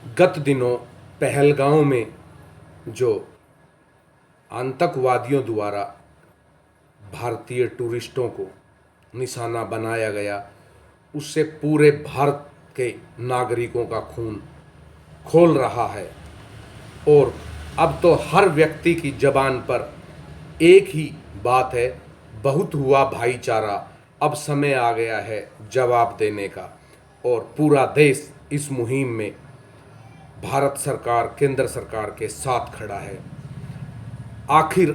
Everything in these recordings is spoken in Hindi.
गत दिनों पहलगांव में जो आतंकवादियों द्वारा भारतीय टूरिस्टों को निशाना बनाया गया, उससे पूरे भारत के नागरिकों का खून खौल रहा है। और अब तो हर व्यक्ति की ज़बान पर एक ही बात है, बहुत हुआ भाईचारा, अब समय आ गया है जवाब देने का। और पूरा देश इस मुहिम में भारत सरकार, केंद्र सरकार के साथ खड़ा है। आखिर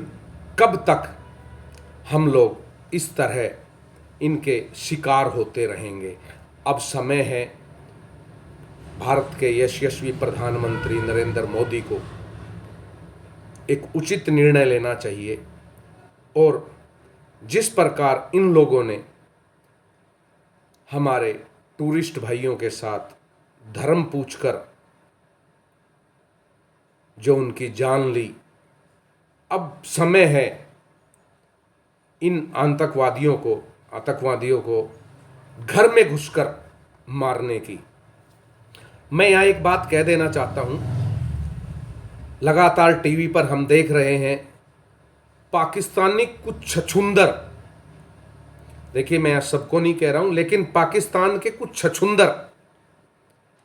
कब तक हम लोग इस तरह इनके शिकार होते रहेंगे? अब समय है भारत के यशस्वी प्रधानमंत्री नरेंद्र मोदी को एक उचित निर्णय लेना चाहिए। और जिस प्रकार इन लोगों ने हमारे टूरिस्ट भाइयों के साथ धर्म पूछकर जो उनकी जान ली, अब समय है इन आतंकवादियों को घर में घुसकर मारने की। मैं यहाँ एक बात कह देना चाहता हूँ, लगातार टीवी पर हम देख रहे हैं पाकिस्तानी कुछ छछूंदर, देखिए मैं सबको नहीं कह रहा हूँ, लेकिन पाकिस्तान के कुछ छछूंदर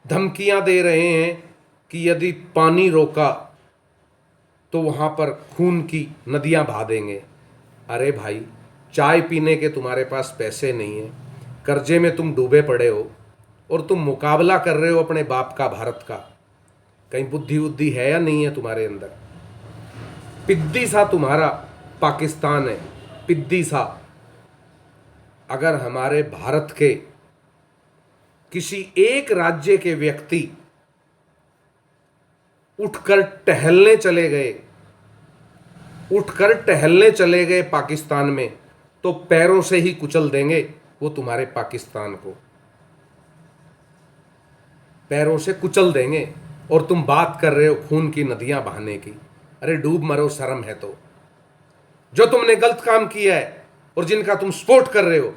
धमकियां दे रहे हैं कि यदि पानी रोका तो वहाँ पर खून की नदियाँ बहा देंगे। अरे भाई, चाय पीने के तुम्हारे पास पैसे नहीं है, कर्जे में तुम डूबे पड़े हो और तुम मुकाबला कर रहे हो अपने बाप का, भारत का। कहीं बुद्धि है या नहीं है तुम्हारे अंदर? पिद्दी सा तुम्हारा पाकिस्तान है, पिद्दी सा। अगर हमारे भारत के किसी एक राज्य के व्यक्ति उठकर टहलने चले गए पाकिस्तान में, तो पैरों से ही कुचल देंगे वो तुम्हारे पाकिस्तान को, पैरों से कुचल देंगे। और तुम बात कर रहे हो खून की नदियां बहाने की। अरे डूब मरो, शर्म है तो। जो तुमने गलत काम किया है और जिनका तुम सपोर्ट कर रहे हो,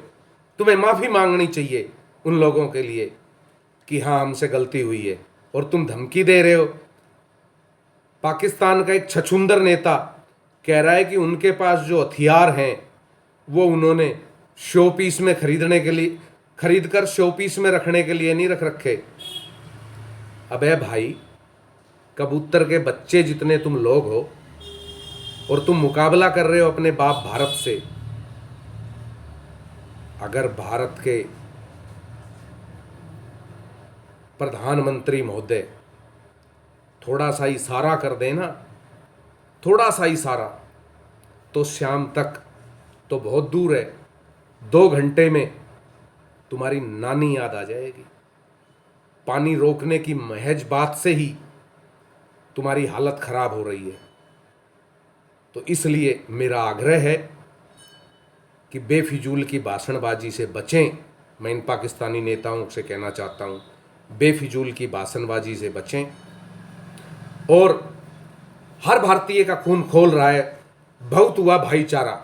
तुम्हें माफी मांगनी चाहिए उन लोगों के लिए कि हाँ हमसे गलती हुई है। और तुम धमकी दे रहे हो। पाकिस्तान का एक छछूंदर नेता कह रहा है कि उनके पास जो हथियार हैं वो उन्होंने शो पीस में खरीद कर शो पीस में रखने के लिए नहीं रख रखे। अबे भाई, कबूतर के बच्चे जितने तुम लोग हो और तुम मुकाबला कर रहे हो अपने बाप भारत से। अगर भारत के प्रधानमंत्री महोदय थोड़ा सा इशारा कर देना, थोड़ा सा इशारा, तो शाम तक तो बहुत दूर है, 2 घंटे में तुम्हारी नानी याद आ जाएगी। पानी रोकने की महज बात से ही तुम्हारी हालत खराब हो रही है। तो इसलिए मेरा आग्रह है कि बेफिजूल की भाषणबाजी से बचें। मैं इन पाकिस्तानी नेताओं से कहना चाहता हूँ, बेफिजूल की भाषणबाजी से बचें। और हर भारतीय का खून खौल रहा है, बहुत हुआ भाईचारा,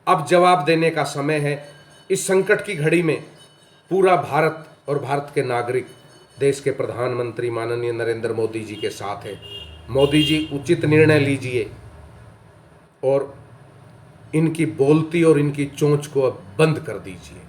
अब जवाब देने का समय है। इस संकट की घड़ी में पूरा भारत और भारत के नागरिक देश के प्रधानमंत्री माननीय नरेंद्र मोदी जी के साथ है। मोदी जी, उचित निर्णय लीजिए और इनकी बोलती और इनकी चोंच को अब बंद कर दीजिए।